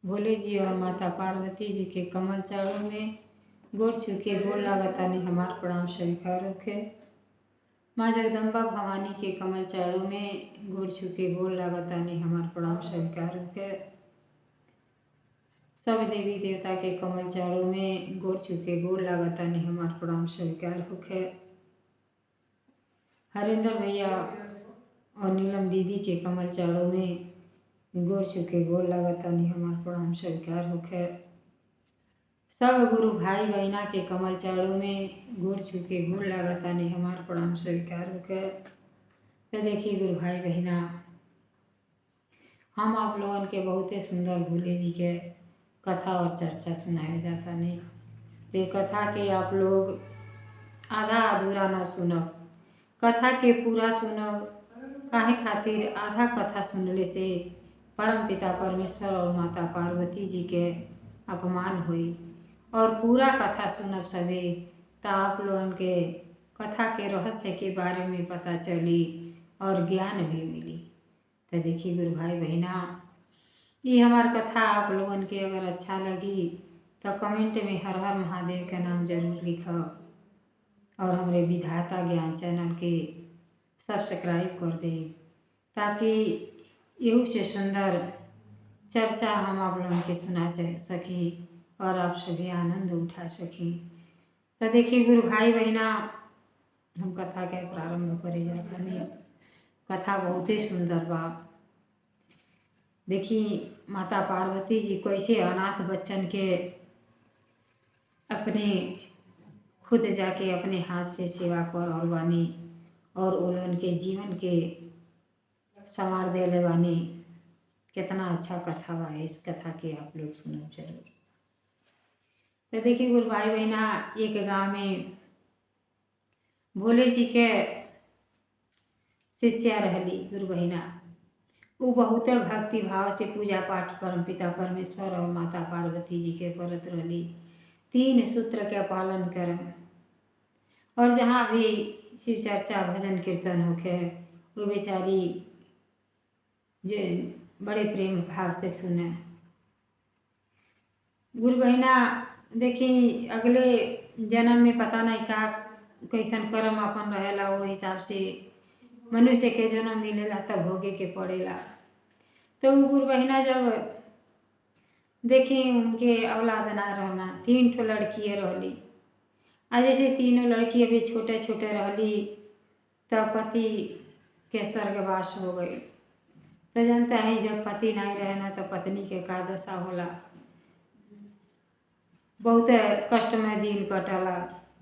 भोले जी और माता पार्वती जी के कमल चारों में गोड़ छूके गोड़ लागतानी हमार प्रणाम स्वीकार होखे। माँ जगदम्बा भवानी के कमल चारों में गोड़ छूके गोड़ लागतानी हमार प्रणाम स्वीकार होखे। सब देवी देवता के कमल चारों में गोड़ छूके गोड़ लागतानी हमार प्रणाम स्वीकार होखे। हरेंद्र भैया और नीलम दीदी के कमल चारों में गोड़ छूके गोड़ लागतानी हमार प्रणाम स्वीकार होखे। सब गुरु भाई बहना के कमल चारों में गोड़ छूके गोड़ लागतानी हमार प्रणाम स्वीकार होखे। तो देखिए गुरु भाई बहना, हम आप लोगन के बहुते सुंदर भोले जी के कथा और चर्चा सुनाए जाता नहीं। ते कथा के आप लोग आधा अधूरा न सुनब, कथा के पूरा सुनब। काहे खातिर आधा कथा सुनले से परम पिता परमेश्वर और माता पार्वती जी के अपमान हुई, और पूरा कथा सुनब सभी तो आप लोगन के कथा के रहस्य के बारे में पता चली और ज्ञान भी मिली। तो देखिए गुरु भाई बहना, ये हमार कथा आप लोगन के अगर अच्छा लगी तो कमेंट में हर हर महादेव का नाम जरूर लिखब, और हमारे विधाता ज्ञान चैनल के सब्सक्राइब कर दे, ताकि यहू से सुंदर चर्चा हम आप लोगों के सुना सकी और आप सभी आनंद उठा सकी। तो देखिए गुरु भाई बहना, हम कथा के प्रारंभ करे जाता नहीं। कथा बहुत ही सुंदर बा। देखिए माता पार्वती जी कैसे अनाथ बच्चन के अपने खुद जाके अपने हाथ से सेवा कर और बानी, और उन के जीवन के संवार देले बानी। कितना अच्छा कथा बा, इस कथा के आप लोग सुनो जरूर। तो देखिए गुरु भाई बहना, एक गांव में भोले जी के शिष्या रहली गुरु बहना। वो बहुत भक्ति भाव से पूजा पाठ परमपिता परमेश्वर और माता पार्वती जी के करत रहली। 3 सूत्र के पालन करम, और जहाँ भी शिव चर्चा भजन कीर्तन होखे वो बेचारी जे बड़े प्रेम भाव से सुने। गुरु बहना देखी अगले जन्म में पता नहीं का कैसन कर्म अपन रहेला, वो हिसाब से मनुष्य के जन्म मिलेला तब भोगे के पड़ेला। तो गुरु बहना जब देखी उनके औलाद ना रहना, 3 ठो लड़कियाँ रहली। आज जैसे तीनों लड़की अभी छोटे छोटे रहली तब पति के स्वर्गवास हो गई। तो जानता है जब पति नहीं रहना तो पत्नी के का दशा होला, बहुत कष्ट में दिन कटला।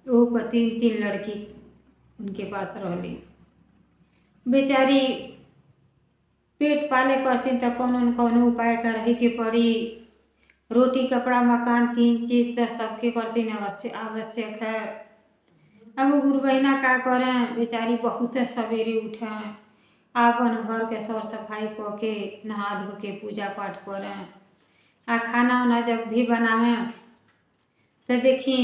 वो पर 3 लड़की उनके पास रहली। बेचारी पेट पाले करती तो कौन न कौन उपाय करही के पड़ी। रोटी कपड़ा मकान 3 चीज तो सबके करती आवश्यक है। अब गुरु बहना का करें, बेचारी बहुत सवेरे उठें, अपन घर के सौर सफाई क के नहा धो के पूजा पाठ करें, आ खाना वाना जब भी बनावें तो देखी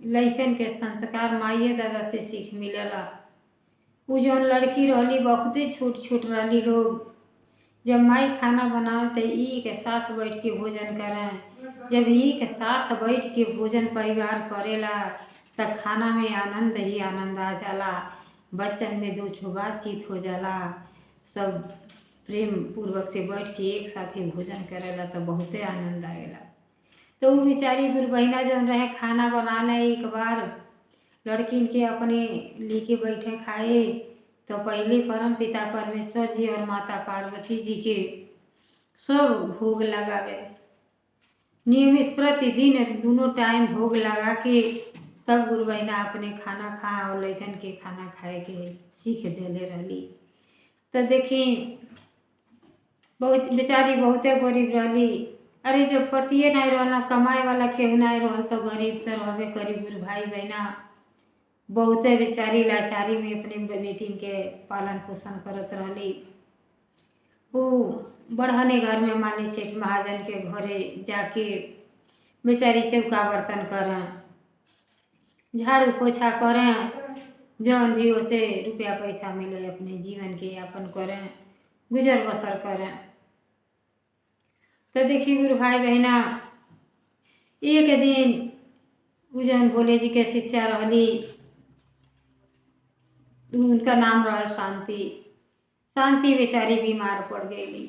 लइकन के संस्कार माइए दादा से सीख मिलेला। वो जौन लड़की रहली बहुते छोट छोट रहली लोग। जब माई खाना बनावे तो ई के साथ बैठ के भोजन करें। जब ई के साथ बैठ के भोजन परिवार करेला तो खाना में आनंद ही आनंद आ जाला। बच्चन में 2 ठो बातचीत हो जाला, सब प्रेम पूर्वक से बैठ के एक साथ ही भोजन करेला तो बहुते आनंद आवेला। तो वो बेचारी गुरु बहना जौन रहे खाना बनाने एक बार लड़किन के अपने लेके बैठे खाए, तो पहले परम पिता परमेश्वर जी और माता पार्वती जी के सब भोग लगावे। नियमित प्रतिदिन दोनों टाइम भोग लगा के तब गुरु बहना अपने खाना खा और लड़कन के खाना खाए के सीख देले रहली। तो देखी बहुत बेचारी बहुते गरीब रहली। अरे जो पतिए नहीं रहना, कमाए वाला केहू नहीं रहल तो गरीब तो रहबे करी गुरु भाई बहना। बहुते बेचारी लाचारी में अपने बेटी के पालन पोषण करत रहली। वो बढ़ने घर में माली सेठ महाजन के घरे जाके बेचारी चौका बर्तन करें, झाड़ू पोछा करें, जौन भी उसे रुपया पैसा मिले अपने जीवन के यापन करें, गुजर बसर करें। तो देखिए गुरु भाई बहना, एक दिन उ जौन भोले जी के शिष्या रहली, उनका नाम रहल शांति। शांति बेचारी बीमार पड़ गई।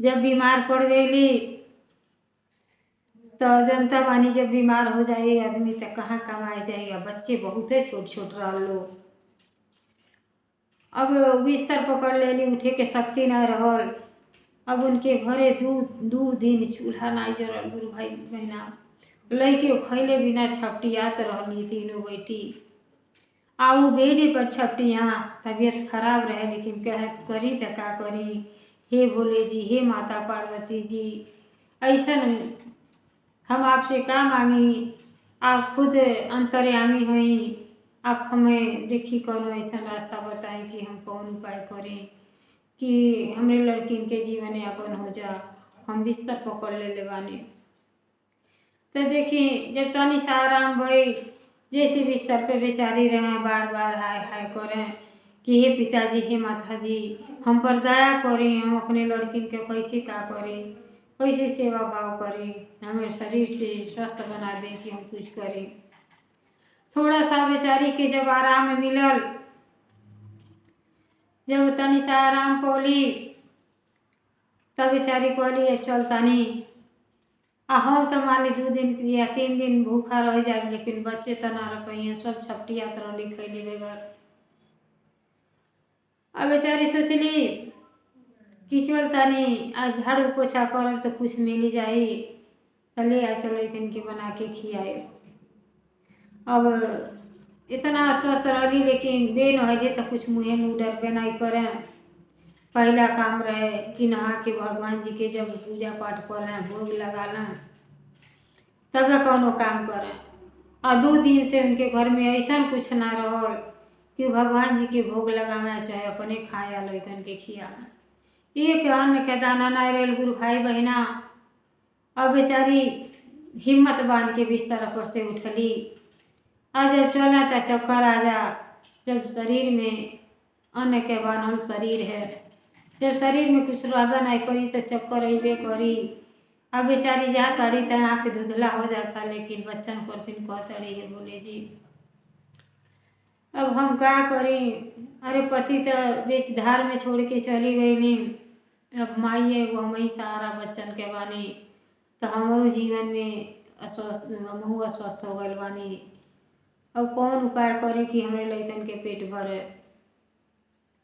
जब बीमार पड़ गई तो जनता बानी, जब बीमार हो जाए आदमी तो कहाँ कमाए जाएगा। बच्चे बहुते छोट छोट रह लो। अब बिस्तर पकड़ लेली, उठे के शक्ति न रहल। अब उनके घरे दू दिन चूल्हा नहीं जरल गुरु भाई बहना। लइके खैले बिना छपटियात रहली तीनों बेटी। आऊ बेड पर छपटिया, तबीयत खराब रहे लेकिन कहत करी तो का करी। हे भोले जी, हे माता पार्वती जी, ऐसन हम आपसे का मांगी। आप खुद अंतर्यामी हुई। आप हमें देखी कौन ऐसा रास्ता बताएं कि हम कौन उपाय करें कि हमरे लड़किन के जीवन यापन हो जा। हम बिस्तर पकड़ ले बानी। तो देखी जब तनी सा आराम भई, जैसे बिस्तर पे बेचारी रहे, बार बार हाय हाय करें कि हे पिताजी, हे माता जी, हम पर दया करें। हम अपने लड़किन के कैसे का करें, कैसे सेवा भाव करें, हमें शरीर से स्वस्थ बना दें कि हम कुछ करें। थोड़ा सा बेचारी के जब आराम मिलल, जब तनी सा आराम पौली, तब बेचारी कहली अब चल तनी। हम तो मानी 2 दिन या 3 दिन भूखा रह जाए, लेकिन बच्चे तो ना रह पाइए, सब छपटियात रहली खैली बगैर। अब बेचारी सोचली कि चल तनी आज झाड़ू पोछा करब तो कुछ मिल जाई, तो ले आए तो लइकन के बना के खियाए। अब इतना स्वस्थ रहली, लेकिन बे नहले तो कुछ मुँहे मुँह डरबे नहीं करें। पहला काम रहे कि नहा के भगवान जी के जब पूजा पाठ करें, भोग लगा लें, तब कौनो काम करें। और 2 दिन से उनके घर में ऐसा कुछ ना रहल कि भगवान जी के भोग लगावे चाहे अपने खाया लइकन के खियावे। एक अन्न के दाना नहीं रहल गुरु भाई बहना। अब बेचारी हिम्मत बांध के बिस्तर पर से उठली। आज जब चला तो चक्कर आ जा। जब शरीर में अन्न के बांधल शरीर है, जब शरीर में कुछ रहबे नहीं करी तो चक्कर अबे करी। अब बेचारी जा ताड़ी तो आँख धुंधला हो जाता, लेकिन बच्चन करती कहतड़ी है भोले जी अब हम क्या करी। अरे पति तो बेच धार में छोड़ के चली गई। अब माई वो हम ही सहारा बच्चन के बानी, तो हमारो जीवन में हमहू अस्वस्थ हो गए बानी। अब कौन उपाय करे कि हमारे लइकन के पेट भरे।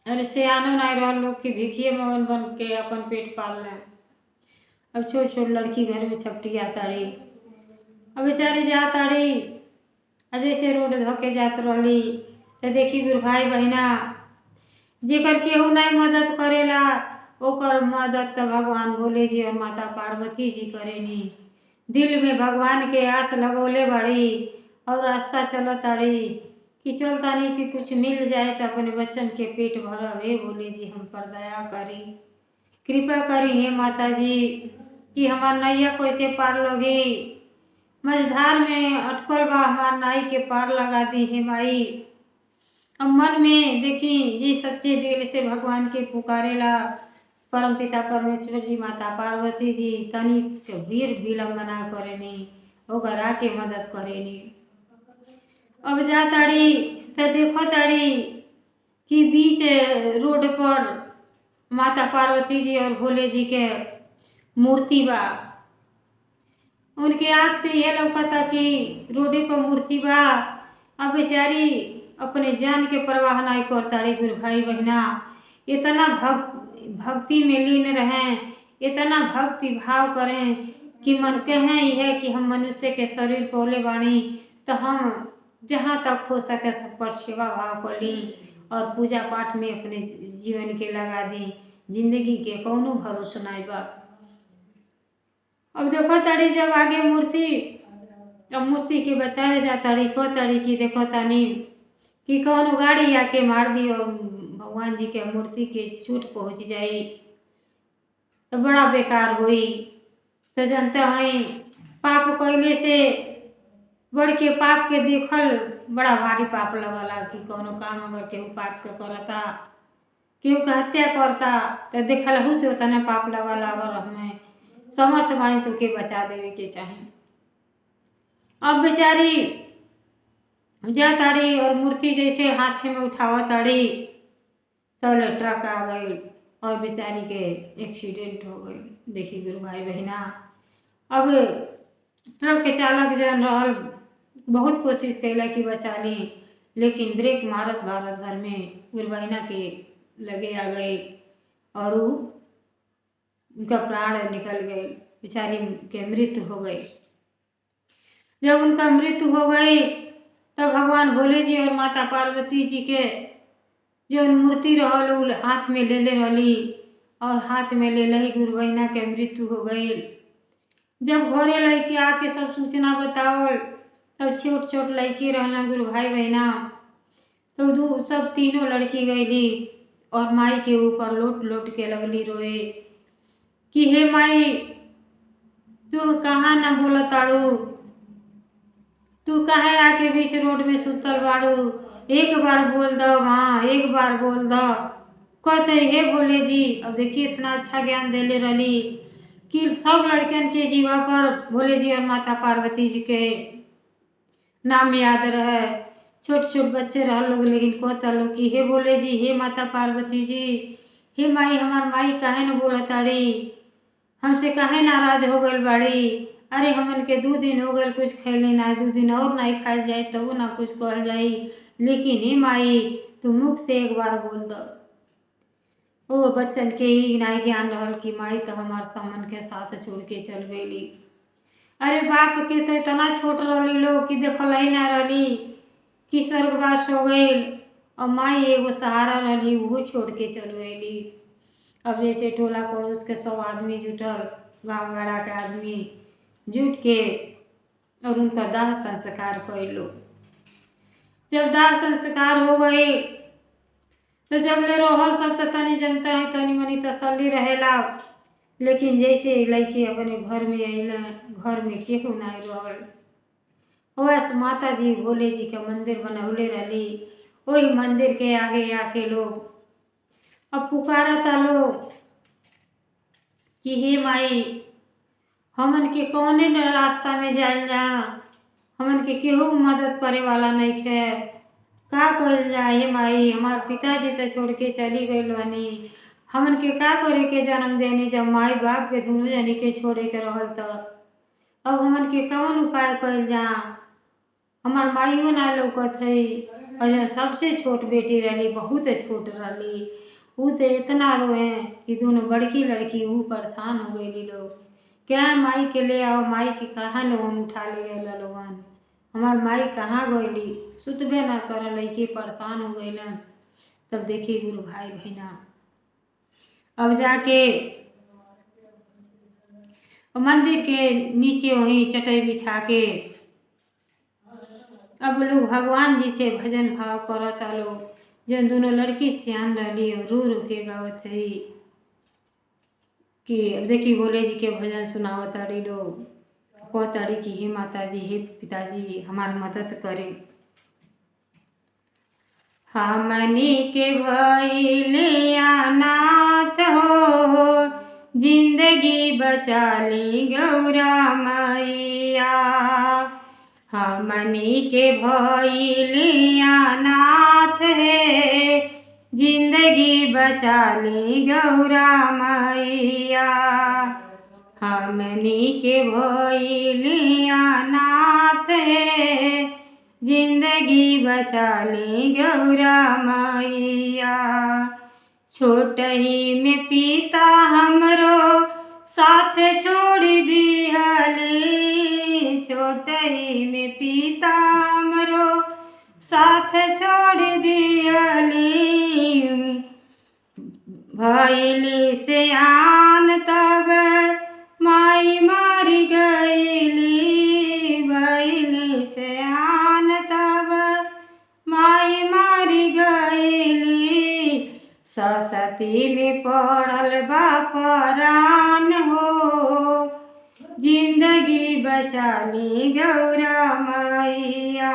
अरे सियानो नहीं रह लोग कि भिखिए मगन बन के अपन पेट पाल लें। अब छोट छोट लड़की घर में छपटिया ताड़ी। अब बेचारी जा ताड़ी, जैसे रोड धोके जात रहली तो देखी गुरु भाई बहना, जेकर केहू नहीं मदद करेला ओकर मदद तो भगवान भोले जी और माता पार्वती जी करेनी। दिल में भगवान के आस लगौले बड़ी और रास्ता चलत ताड़ी कि चल तानी कि कुछ मिल जाए तो अपने बच्चन के पेट भरब। हे भोले जी हम पर दया करी, कृपा करी हे माता जी कि हमार नैया कैसे पार लगी। मझधार में अटकल बा, हमार नाई के पार लगा दी हे माई। अब मन में देखी जी सच्चे दिल से भगवान के पुकारेला, परम पिता परमेश्वर जी माता पार्वती जी तनी वीर विलम्ब ना करेनी, ओकर आके मदद करेनी। अब जा ताड़ी तो देखो ताड़ी कि बीच रोड पर माता पार्वती जी और भोले जी के मूर्ति बा। उनके आँख से यह लौकता कि रोडे पर मूर्ति बा। अब बेचारी अपने जान के परवाह नहीं करताड़ी गुरु भाई बहना। इतना भक्ति में लीन रहें, इतना भक्ति भाव करें कि मन कहें यह कि हम मनुष्य के शरीर पौले बाणी, तो हम जहाँ तक हो सके सब पर सेवा भाव कर ली और पूजा पाठ में अपने जीवन के लगा दी। जिंदगी के कौनो भरोसा नहीं बा। अब देखो ताड़ी जब आगे मूर्ति, अब मूर्ति के बचावे जा ताड़ी को ताड़ी की देखो तानी कि कौनो गाड़ी आके मार दियो, भगवान जी के मूर्ति के चोट पहुँच जाई तो बड़ा बेकार हुई। तो जनता है पाप कैले से बढ़ के पाप के देखल बड़ा भारी पाप लगला कि कौनो काम अगर केहू पाप के करता, केहू के हत्या करता तो देखल हूँ से उतना पाप लगला। अगर हमें समर्थ बाणी तो के बचा देवे के चाही। अब बेचारी जा ताड़ी और मूर्ति जैसे हाथे में उठावा ताड़ी तले ट्रक आ गई और बेचारी के एक्सीडेंट हो गई। देखी गुरु भाई बहना, अब ट्रक के चालक जन रहल बहुत कोशिश कैला कि बचा ली, लेकिन ब्रेक मारत भारत भर में गुरु बहना के लगे आ गए और उनका प्राण निकल गए, बेचारी के मृत्यु हो गई। जब उनका मृत्यु हो गई तब भगवान भोले जी और माता पार्वती जी के जो मूर्ति रहल हाथ में ले रहली और हाथ में ले ही गुरु बहना के मृत्यु हो गई। जब घरे लड़के आके सब सूचना बतावल तब छोट छोट लड़की रहना गुरु भाई बहना, तो सब तीनों लड़की गईली और माई के ऊपर लोट लोट के लगली रोए कि हे माई तू कहाँ न बोला ताड़ू, तू काहे आके बीच रोड में सुतल बाड़ू, एक बार बोल दो माँ, एक बार बोल दो। कहते हे भोले जी, अब देखिए इतना अच्छा ज्ञान देले रही कि सब लड़कन के जीवा पर भोले जी और माता पार्वती जी के नाम याद रहे। छोट छोट बच्चे रह लोग, लेकिन कहता लोग कि हे भोले जी, हे माता पार्वती जी, हे माई, हमार माई काहे न बोला ताड़ी, हमसे काहे नाराज हो गई बाड़ी, अरे हमन के 2 दिन हो गए कुछ खैले ना, 2 दिन और नहीं खाए जाए तब ना कुछ कहल जाई, लेकिन हे माई तू मुख से एक बार बोल दो। ओ बच्चन के ही नहीं ज्ञान रहल कि माई तो हमार सामन के साथ छोड़ के चल गईली। अरे बाप के तो इतना छोट रही लोग कि देखल ही ना रही कि स्वर्गवास हो गई, और माई एगो सहारा रही वो छोड़ के चल गईली। अब जैसे टोला पड़ोस के सब आदमी जुटल, गाँव गड़ा के आदमी जुट के और उनका दाह संस्कार कैलो। जब दाह संस्कार हो गए तो जब ले रहल सब तो तनी जनता है तनी मनी तसल्ली रहेला, लेकिन जैसे लड़के अपने घर में अला, घर में केहू नहीं रहल। वैसे माता जी भोले जी के मंदिर बनौले रही, वही मंदिर के आगे आके लोग अब पुकारता लोग कि हे माई हमन के कौने रास्ता में जाइल जा, हमन के केहू मदद करे वाला नहीं है, का कहल जाए हे माई, हमार पिताजी तो छोड़ के चली गई बनी, हमन के का करे के जन्म देने जब माई बाप के दोनों जनी के छोड़े के रहल तो अब हमन के कौन उपाय कहल जा। हमार माइयो ना लौकत है और जो सबसे छोट बेटी रही बहुत छोट रही, वो तो इतना रोए कि दोनों बड़की लड़की वो परेशान हो गई लोग, क्या माई के ले आओ, माई के कहाँ लोगन उठा ले गए लोगन, हमार माई कहाँ गईली, सुतबे ना कर, लड़की परेशान हो गई। तब देखिए गुरु भाई बहना, अब जाके मंदिर के नीचे वहीं चटाई बिछा के अब लोग भगवान जी से भजन भाव करता लोग। जन दोनों लड़की सियान रही और रो रो के गावत है कि देखी भोले जी के भजन सुनावत रही लोग, कहताड़ी कि हे माता जी, हे पिताजी, हमार मदद करे। हमनी के भइले अनाथ हो, जिंदगी बचा ली गौरा मैया, हमनी के भइले अनाथ है, जिंदगी बचा ली गौरा मैया, हमनी के भइले अनाथ है, जिंदगी बचा ली गौरा मैया। छोट ही में पिता हमरो साथ छोड़ दिहली, छोट ही में पिता हमरो साथ छोड़ दिहली, भइली से आन तब माई मर गईली, भइली से आन तब माई मर गईली, ससती में पड़ल बा परान हो, जिंदगी बचा ली गौरा मैया,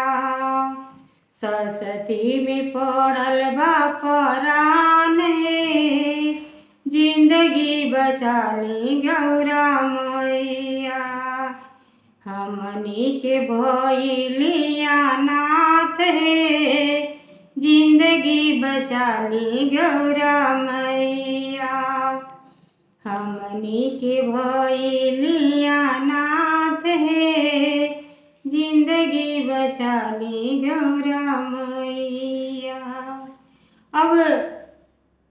ससती में पड़ल बा परान है, जिंदगी बचा ली गौरा मैया। हमनी के भइलिया नाथ हे, जिंदगी बचा ली गौरा मैया। हमनी के भइलिया नाथ हे, जिंदगी बचा ली गौरा मैया। अब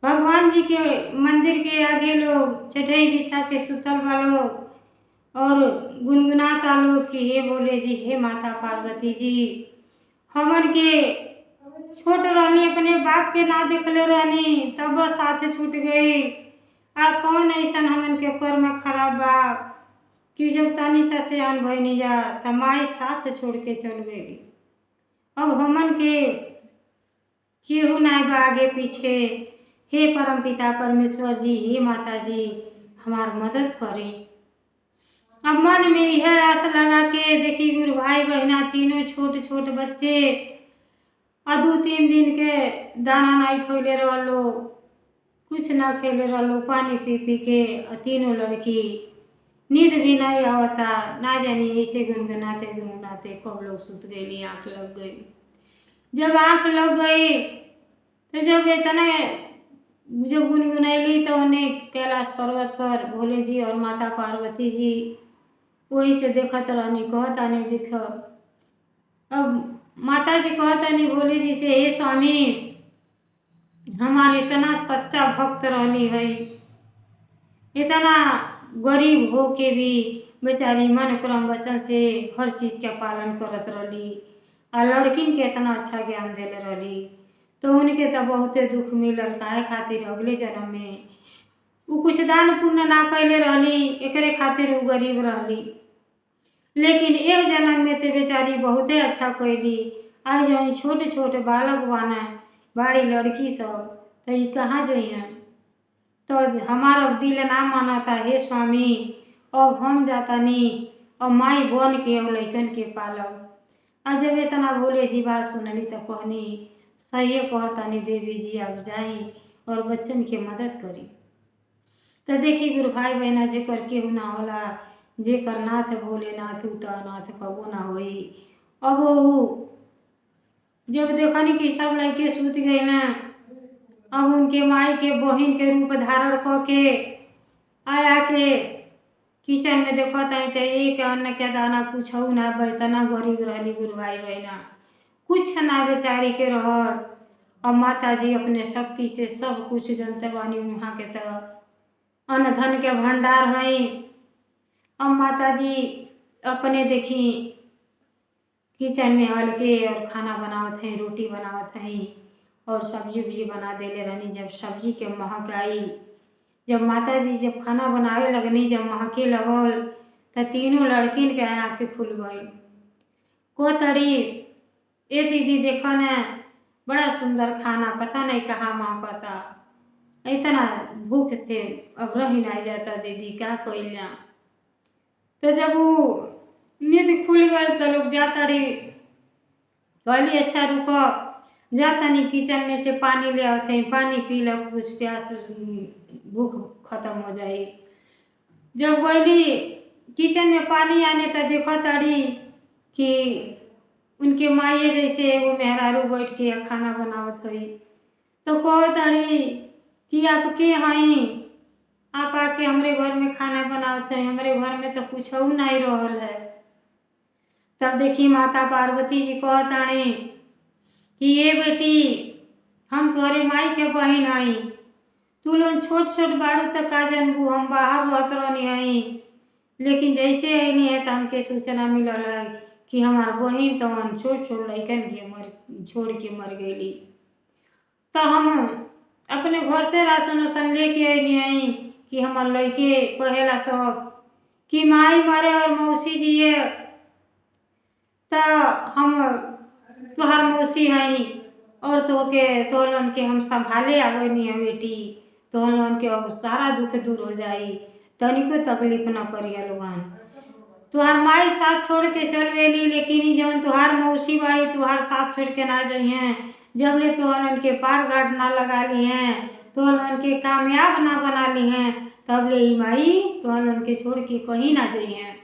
भगवान जी के मंदिर के आगे लोग चटाई बिछा के सुतल बा लोग और गुनगुनाता लोग कि हे भोले जी, हे माता पार्वती जी, हमन के छोट रहनी अपने बाप के ना देखले रहनी तब बस साथ छूट गई। आ कौन ऐसा हमन के कर्म खराब बा कि जब तनी सा से अन भइनी जा त माई साथ छोड़ के चल गई। अब हमन के केहू नहीं बा आगे पीछे। हे परम पिता परमेश्वर जी, हे माता जी, हमार मदद करें। अब मन में यह आस लगा के देखी गुरु भाई बहना तीनों छोट छोट बच्चे 2-3 दिन के दाना नहीं खैले रहलो, कुछ ना खेले रहलो, पानी पी पी के तीनों लड़की नींद भी नहीं आवता। ना जानी ऐसे गुनगुनाते गुनगुनाते कब लोग सुत गई, आँख लग गई। जब आँख लग गई तो जब गुनगुनैली तो उन्हें कैलाश पर्वत पर भोले जी और माता पार्वती जी वही से देखत रहनी, कहता नहीं दिख। अब माता जी कहता नहीं भोले जी से, हे स्वामी, हमारे इतना सच्चा भक्त रहली है, इतना गरीब हो के भी बेचारी मन क्रम वचन से हर चीज का पालन करत रहली और लड़किन के इतना अच्छा ज्ञान देले रहली। तो उनके तो बहुते दुख मिलल, काहे खातिर अगले जन्म में वो कुछ दान पुण्य ना कैले रहली, एकरे खातिर वो गरीब रहली। लेकिन एक जन्म में तो बेचारी बहुते अच्छा कैली। आज जौन छोटे छोटे बालक बाना बाड़ी लड़की सब तो ये कहाँ जइया। तो हमारा दिल ना मानता, हे स्वामी, अब हम जातानी और माई बन के और लइकन के पालब। और जब इतना भोले जी बात सुनली तो कहनी, सही कहतानी देवी जी, आप जाई और बच्चन के मदद करी। तो देखी गुरु भाई बहना, जेकर केहू ना होला, जेकर नाथ भोलेनाथ उ तो अनाथ कबो ना होई। अब वो जब देखनी कि सब लड़के सूत गए ना, अब उनके माई के बहिन के रूप धारण करके आया के किचन में देखता है तो एक अन्न के दाना कुछ ना इतना गरीब रहली गुरु भाई बहना, कुछ ना बेचारी के रहल। अब माता जी अपने शक्ति से सब कुछ जनते बानी, वहाँ के तो अन्न धन के भंडार हैं। अब माता जी अपने देखी किचन में हल्के और खाना बनावत हैं, रोटी बनावत हैं और सब्जी उब्जी बना देले रहनी। जब सब्जी के महक आई, जब माता जी जब खाना बनावे लगनी, जब महके लगल तो तीनों लड़किन के आँखें खुल गई। को तड़ी, ए दीदी देखो ना, बड़ा सुंदर खाना, पता नहीं कहाँ महकता, इतना भूख से अब रह नहीं जाता दीदी, क्या कइल जा। तो जब वो नींद खुल गई तो लोग जाता रही, कहली अच्छा रुको, जाता नहीं किचन में से पानी ले आते हैं, पानी पी लो, कुछ प्यास भूख खत्म हो जाए। जब गईली किचन में पानी आने तो देखो ताड़ी कि उनके माइए जैसे एगो मेहरारू बैठ के खाना बनावत हुई। तो कहो ताड़ी कि आप के हैं, आप आके हमारे घर में खाना बनावत हैं, हमारे घर में तो कुछ नहीं रहल है। तब देखी माता पार्वती जी कहतानी कि ये बेटी, हम तुम्हारे माई के बहन आई, तू लोग छोट छोट बाड़ू तक का जनबू, हम बाहर रहत रहनी आई, लेकिन जैसे आई है तो हमके सूचना मिलल है कि हमार बहन तो छोट छोट लड़कन के छोड़ के मर गई। तो हम अपने घर से राशन वासन लेके आई कि हमार लड़के कहेला सब कि माई मरे और मौसी जिए, तो हम तुहार मौसी हैं और तोहन के हम संभाले आवे नहीं है बेटी, तोहन के अब सारा दुख दूर हो जाई, तनिको तकलीफ न करिए लोगन। तुहार माई साथ छोड़ के चल गई, लेकिन जौन तुहार मौसी बाड़ी तुहार साथ छोड़ के ना जाइए, जब ले तोहन के पार गाट ना लगा ली हैं तो लोगन के कामयाब ना बना ली हैं, तब ले माई तो लोगन के छोड़ के कहीं ना जाइए।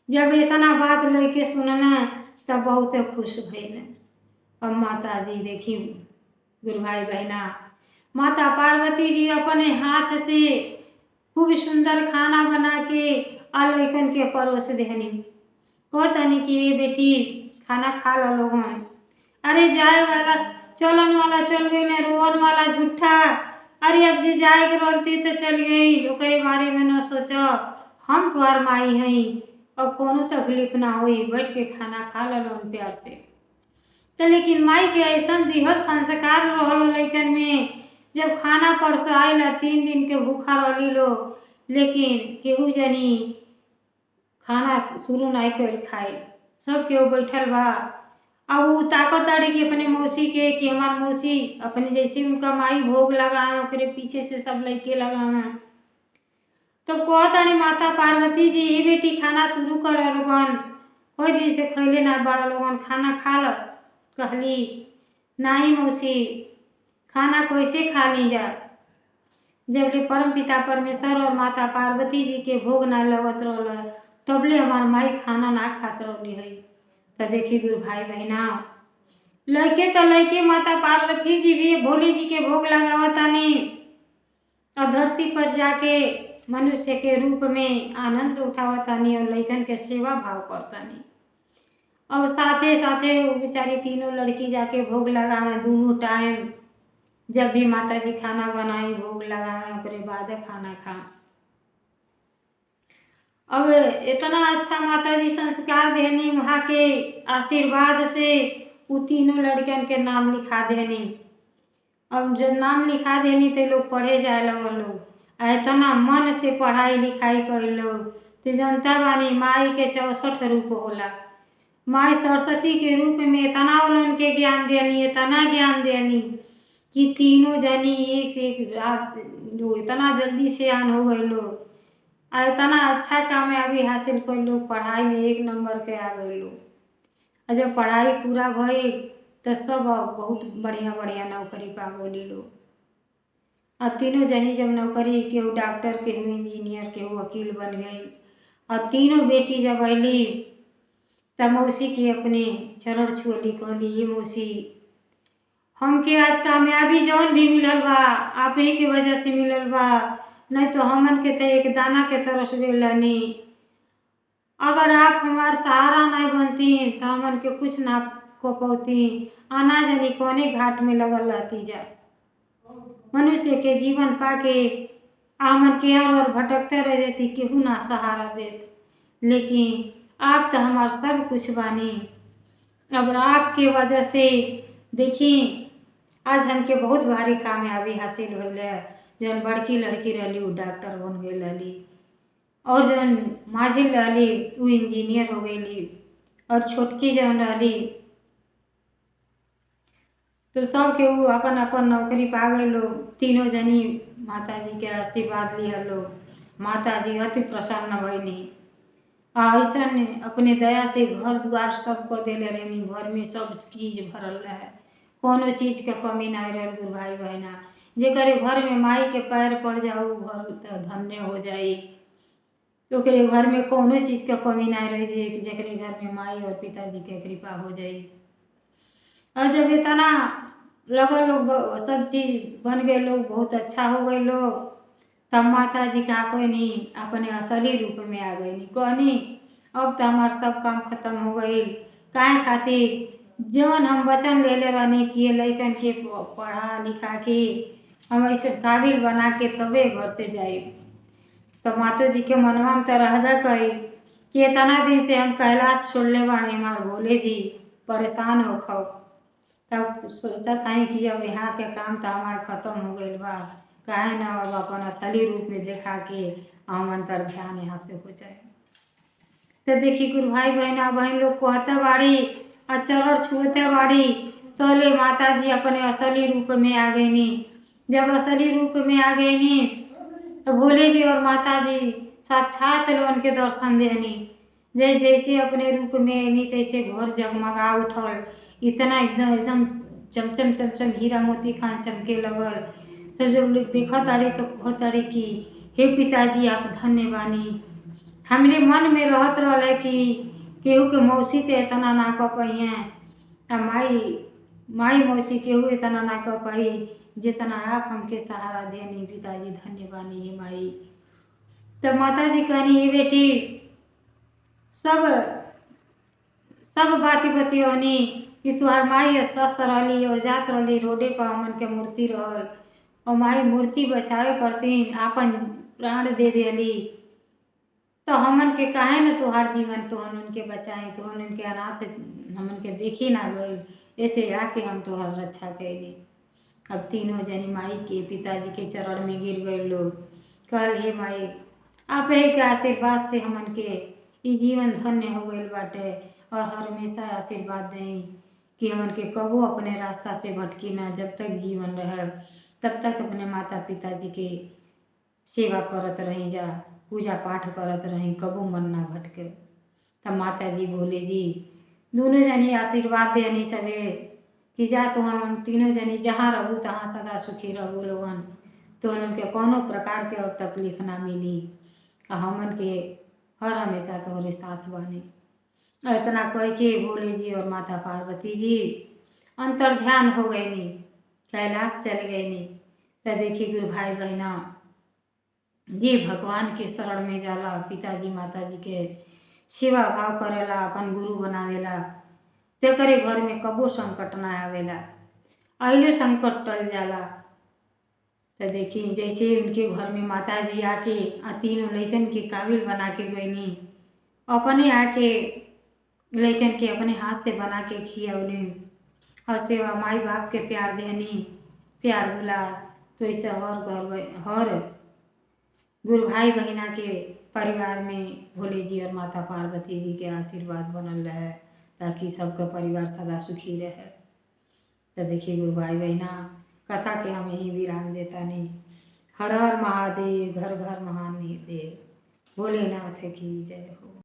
जब इतना बात लेके सुनना तब बहुत खुश भइल। अब माता जी देखी गुरु भाई बहना, माता पार्वती जी अपने हाथ से खूब सुंदर खाना बना के लइकन के परोस देहनी। कहतनी कि ये बेटी खाना खा लो लोगन। अरे जाए वाला चलन वाला चल गई ने, रोवन वाला झूठा। अरे अब जी जाए के रहती तो चल गई, ओकरे बारे में न सोचो, हम तुम्हार माई हई, अब कोनो तकलीफ ना हुई, बैठ के खाना खा लो प्यार से। तो लेकिन माई के ऐसा दिहर संस्कार रहलो लइकन में, जब खाना परसो आइला 3 दिन के भूखा रहली लोग, लेकिन केहू जनी खाना शुरू नहीं कर खाए, सब केहू बैठल बा। अब वो ताकत अड़ी कि अपने मौसी के कि हमार मौसी अपने जैसे उनका माई भोग लगाए, ओकरे पीछे से सब लइके लगाए। तो कहतानी माता पार्वती जी, ये बेटी खाना शुरू कर लोगन, कोई दिन से खैले ना बड़ा लोगन, खाना खा लो। कहली नहीं मौसी, खाना कैसे खा ली जा, जब ले परम पिता परमेश्वर और माता पार्वती जी के भोग ना लगत रहल, तबले हमार माई खाना ना खात रहली है। तो देखी गुरु भाई बहना, लइके तो लइके माता पार्वती जी भी भोले जी के भोग लगावतानी, और धरती पर जाके मनुष्य के रूप में आनंद उठावतानी और लइकन के सेवा भाव करतानी। और साथे साथे वो बेचारी तीनों लड़की जाके भोग लगावे दोनों टाइम, जब भी माता जी खाना बनाई भोग लगावे, ओकरे बाद खाना खा। अब इतना अच्छा माता जी संस्कार देनी, वहाँ के आशीर्वाद से वो तीनों लड़कियन के नाम लिखा देनी। अब जब नाम लिखा देनी तो लोग पढ़े जाए लगल लोग, इतना मन से पढ़ाई लिखाई कर लोग। तो जनता बानी माई के 64 रूप होला, माई सरस्वती के रूप में इतना उनके ज्ञान देनी, इतना ज्ञान देनी कि तीनों जनी एक से एक जो इतना जल्दी से आन हो गए लोग, इतना अच्छा कामयाबी हासिल कर लोग, पढ़ाई में 1 नंबर के आ गए लोग। और जब पढ़ाई पूरा भई तो सब बहुत बढ़िया बढ़िया नौकरी पा गई लोग। और तीनों जनी जब नौकरी, केहू डॉक्टर, केहू इंजीनियर, केहू वकील बन गई। और तीनों बेटी जब अली तब मौसी के अपने चरण छुअली, कहली ये मौसी, हमके आज कामयाबी जौन भी मिलल बा आप ही के वजह से मिलल बा, नहीं तो हमन के तो एक दाना के तरस गई रहनी। अगर आप हमार सहारा नहीं बनती तो हमन के कुछ ना को पौती, आना जानी कोने घाट में लगल रहती जा। मनुष्य के जीवन पाके हमन के और भटकते रह जाती, केहू ना सहारा देत, लेकिन आप तो हमार सब कुछ बानी। अब आपके वजह से देखी आज हमके बहुत भारी कामयाबी हासिल होल है। जौन बड़की लड़की रहली वो डॉक्टर बन गई रहली, और जौन माझी रहली वो इंजीनियर हो गई, और छोटकी जौन रहली तो सब के वो अपन अपन नौकरी पा गए लोग। तीनों जनी माता जी के आशीर्वाद ली लोग, माता जी अति प्रसन्न भइनी। ऐसा अपने दया से घर द्वार सब को देले रहनी, घर में सब चीज भरल रहे, कोनो चीज के कमी नहीं रहे। गुरु भाई बहना, जेकरे घर में माई के पैर पड़ जाओ घर तो धन्य हो जाई, ओकरे घर में कोनो चीज के कमी नहीं रह जाए, जेकरे घर में माई और पिताजी के कृपा हो जाई। और जब इतना लगल लोग सब चीज बन गए लोग, बहुत अच्छा हो गए लोग, तब माता जी का कोई नहीं अपने असली रूप में आ गई। नहीं कहनी अब तो हमार सब काम खत्म हो गई, काहे खातिर जौन हम वचन ले ले रहनी कि लइकन के पढ़ा लिखा के हम ऐसे काबिल बना के तबे घर से जाए। तो माता जी के मनवा में तो रहबे करी कि इतना दिन से हम कैलाश छोड़ले बानी, हमार भोले जी परेशान हो खो। तब सोचा था कि अब यहाँ के काम तो हमार खत्म हो गई बा, काहे ना अब अपन असली रूप में देखा के हम अंतर ध्यान यहाँ से हो जाए। तो देखी गुरु भाई बहना बहन लोग कहते बाड़ी और चरण छुते बाड़ी, तो ले माता जी अपने असली रूप में आ गई नी। जब असली रूप में आ गई नी तो भोले जी और माता जी साक्षात लोगन के दर्शन देनी। जैसे अपने रूप में नहीं तैसे घर जगमगा उठल, इतना एकदम एकदम चमचम चमचम हीरा मोती खान चमके लगल। तब जब लोग देखा ताड़ी तो कहताड़ी कि हे पिताजी आप धन्य बानी। हमरे मन में रहत रहले कि केहू के मौसी ते इतना ना कह पाई आ माई मौसी केहू इतना ना कह पाई जितना आप हमके सहारा देनी। पिताजी धन्य बानी हे माई। तब माता जी कहनी हे बेटी सब बाती बतियौनी कि तुहार माई स्वस्थ रहली और जात रहली रोडे पर हमन के मूर्ति रहल और माई मूर्ति बचावे करतीन आपन प्राण दे देली। तो हमन के काहे न तुहार जीवन तुहन उनके बचाई, तुहन उनके अनाथ हमन के देखी ना गई, ऐसे आके हम तुहार रक्षा कैली। अब तीनों जनी माई के पिताजी के चरण में गिर गए लोग। कहल हे माई आप के आशीर्वाद से हमन के ई जीवन धन्य हो गईल बाटे और हमेशा आशीर्वाद दें कि हमन के कबो अपने रास्ता से भटकी ना। जब तक जीवन रहे तब तक अपने माता पिताजी के सेवा करत रही जा, पूजा पाठ करत रही, कबो मन ना भटके। तब माता जी बोले जी दोनों जनी आशीर्वाद देनी सबे कि जा तुहन उन तीनों जनी जहाँ रहू तहाँ सदा सुखी रहू लोगन, तुहन उनके कोनो प्रकार के और तकलीफ ना मिली और हमन के हर हमेशा तोहरे साथ बानी। इतना कह के भोले जी और माता पार्वती जी अंतर ध्यान हो गए नी, कैलाश चले गए नी। तो देखिए गुरु भाई बहना ये भगवान के शरण में जाला, पिताजी माताजी के सेवा भाव करेला, अपन गुरु बनावेला, तेकरे घर में कबो संकट ना आवेला, अइले संकट टल जाला। तो देखिए जैसे उनके घर में माता जी आके तीनों लइकन के काबिल बना के गईनी, अपने आके लइकन के अपने हाथ से बना के खियौनी और सेवा माई बाप के प्यार देनी, प्यार दुलार। तो ऐसे हर गुरु भाई बहना के परिवार में भोले जी और माता पार्वती जी के आशीर्वाद बनल रहे ताकि सबका परिवार सदा सुखी रहे। तो देखिए गुरु भाई बहना कथा के हम यही विराम देता नहीं। हर हर महादेव, घर घर महादेव, भोलेनाथ की जय हो।